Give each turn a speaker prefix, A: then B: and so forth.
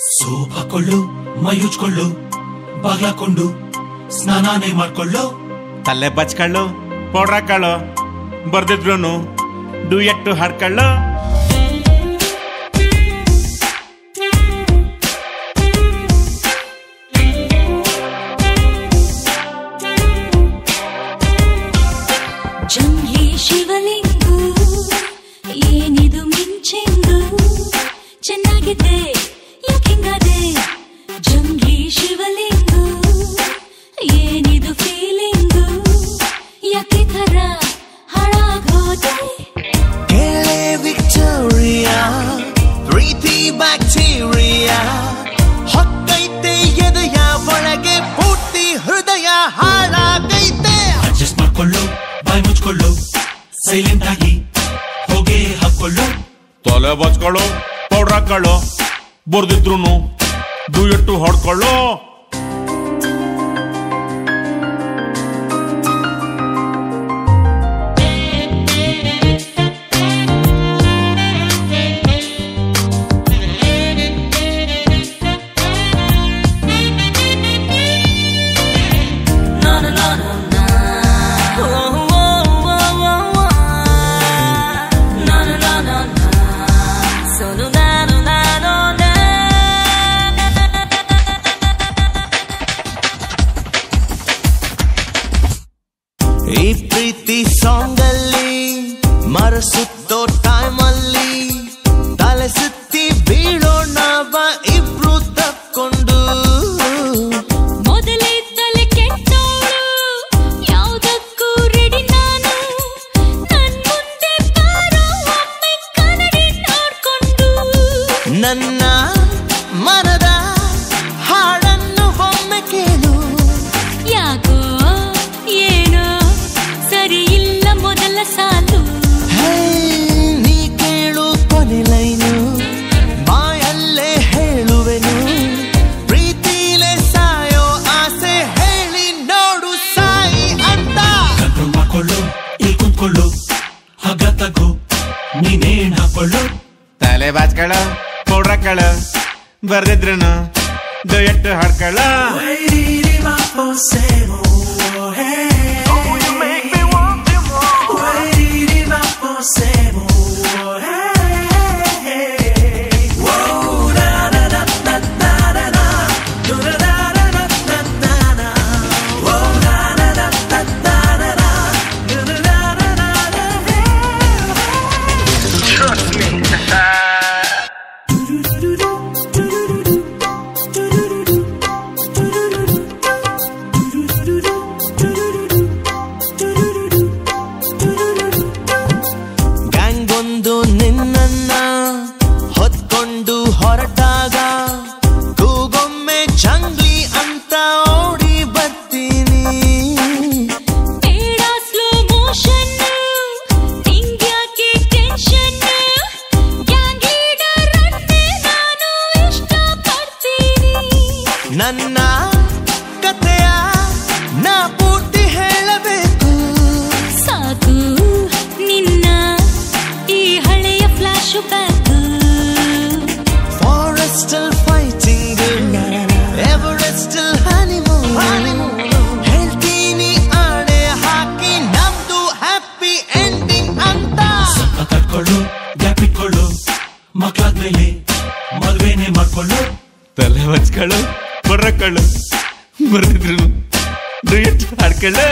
A: Soap ಹಾಕೊಳ್ಳು, ಮೈ ಉಜ್ಕೊಳ್ಳು, ಬಾಗ್ಲಾಕೊಂಡು ಸ್ನಾನಾನೇ ಮಾಡ್ಕೊಳ್ಳು,
B: ತಲೆ ಬಚ್ಕೊಳ್ಳು, powder ಹಾಕೊಳ್ಳು, ಬರ್ದಿದ್ರು duet ಹಾಡ್ಕೊಳ್ಳು.
C: ಜಂಘೆ Shivalingu ಏನಿದು ಮಿಂಚೆಂದು ಚೆನ್ನಾಗಿದೆ ಯಾಕಿಂಗದೆ. ಜಂಘೆ ಶಿವಲಿಂಗು ಏನಿದು ಫೀಲಿಂಗು ಯಾಕೆ ಥರ ಹಾಳಾಗೋದೆ.
D: ಕೇಳೆ ವಿಕ್ಟೋರಿಯಾ ಪ್ರೀತಿ ಬ್ಯಾಕ್ಟೀರಿಯಾ ಹೊಕ್ಕೈತೆ ಎದೆಯ ಒಳಗೆ ಪೂರ್ತಿ ಹೃದಯ ಹಾಳಾಗೈತೆ.
A: ಅಡ್ಜಸ್ಟ್ ಮಾಡ್ಕೊಳ್ಳು, ಬಾಯ್ ಮುಚ್ಕೊಳ್ಳು, ಸೈಲೆಂಟ್ ಆಗಿ ಹೋಗೇ ಹಾಕೊಳ್ಳು.
B: ತಲೆ ಬಚ್ಕೊಳ್ಳು, ಪೌಡ್ರ್ ಹಾಕೊಳ್ಳು, ಬರ್ದಿದ್ರು ಡ್ಯೂಯೆಟ್ ಹಾಡ್ಕೊಳ್ಳು.
D: ಈ ಪ್ರೀತಿ ಸಾಂಗ್ ಅಲ್ಲಿ ಮರಸುತ್ತೋ ಟೈಮ್ ಅಲ್ಲಿ ತಲೆ ಸುತ್ತಿ ಬೀಳೋಣ ಬಾ ಇಬ್ರು ತಕ್ಕೊಂಡು.
C: ಮೊದಲೇ ತಲೆ ಕೆಟ್ಟೋಳು ಯಾವುದಕ್ಕೂ ರೆಡಿ ನಾನು. ನನ್ ಮುಂದೆ ಬಾರೋ ಒಮ್ಮೆ ಕನ್ನಡಿ ನೋಡ್ಕೊಂಡು.
D: ನನ್ನ ಮನದ ಹಾಡನ್ನು ಒಮ್ಮೆ ಕೇಳು.
C: ಯಾಕೋ ಏನೋ ಸರಿ ಇಲ್ಲ ಮೊದಲ ಸಾಲು.
D: ಹೇ ನೀ ಕೇಳು ಕೊನೆ ಲೈನು ಬಾಯಲ್ಲೇ ಹೇಳುವೆನು. ಪ್ರೀತಿಲೇ ಸಾಯೋ ಆಸೆ ಹೇಳಿ ನೋಡು ಸಾಯಿ ಅಂತ.
A: ಕಂಟ್ರೋಲ್ ಮಾಡ್ಕೊಳ್ಳು, ಇಲ್ಲಿ ಕುಂತ್ಕೊಳ್ಳು, ಹಗ್ಗ ತಗೋ, ನೀನೇನ್ ಹಾಕೊಳ್ಳು.
B: ತಲೆ ಬಾಚ್ಕೊಳ್ಳು, ಪೌಡ್ರ್ ಹಾಕೊಳ್ಳು, ಬರ್ದಿದ್ರು ಡ್ಯೂಯೆಟ್ ಹಾಡ್ಕೊಳ್ಳು.
D: ಗ್ಯಾಂಗ್ ಒಂದು ನಿನ್ನನ್ನ ಹೊತ್ಕೊಂಡು ಹೊರಟಾಗ ಕೂಗೊಮ್ಮೆ ಜಂಗ್ಲಿ ಅಂತ ಓಡಿ ಬರ್ತೀನಿ.
C: ಬೇಡ ಸ್ಲೋ ಮೋಷನ್ ನಿಂಗ್ಯಾಕೆ ಟೆನ್ಷನ್. ಗ್ಯಾಂಗ್ ಲೀಡರ್ ಅನ್ನೇ ನಾನು ಇಷ್ಟಪಡ್ತೀನಿ.
D: ನನ್ನ ಕಥೆಯ ನಾ ಪೂರ್ತಿ ಹೇಳಬೇಕು.
C: ಸಾಕು ನಿನ್ನ ಈ ಹಳೆಯ flash back.
D: Forest fighting Everest honeymoon ಹೇಳ್ತೀನಿ ಆಣೆ ಹಾಕಿ ನಮ್ದು ಹ್ಯಾಪಿ ಎಂಡಿಂಗ್ ಅಂತ.
A: ತಡ್ಕೊಳ್ಳು, ಗ್ಯಾಪ್ ಇಟ್ಕೊಳ್ಳು, ಮಕ್ಳಾದ್ಮೇಲೆ ಮಲ್ವೇನೆ ಮಾಡ್ಕೊಳ್ಳು.
B: ತಲೆ ಬಚ್ಕೊಳ್ಳು, ಪೌಡ್ರ್ ಹಾಕೊಳ್ಳು, ಬರ್ದಿದ್ರು ಡ್ಯೂಯೆಟ್ ಹಾಡ್ಕೊಳ್ಳು.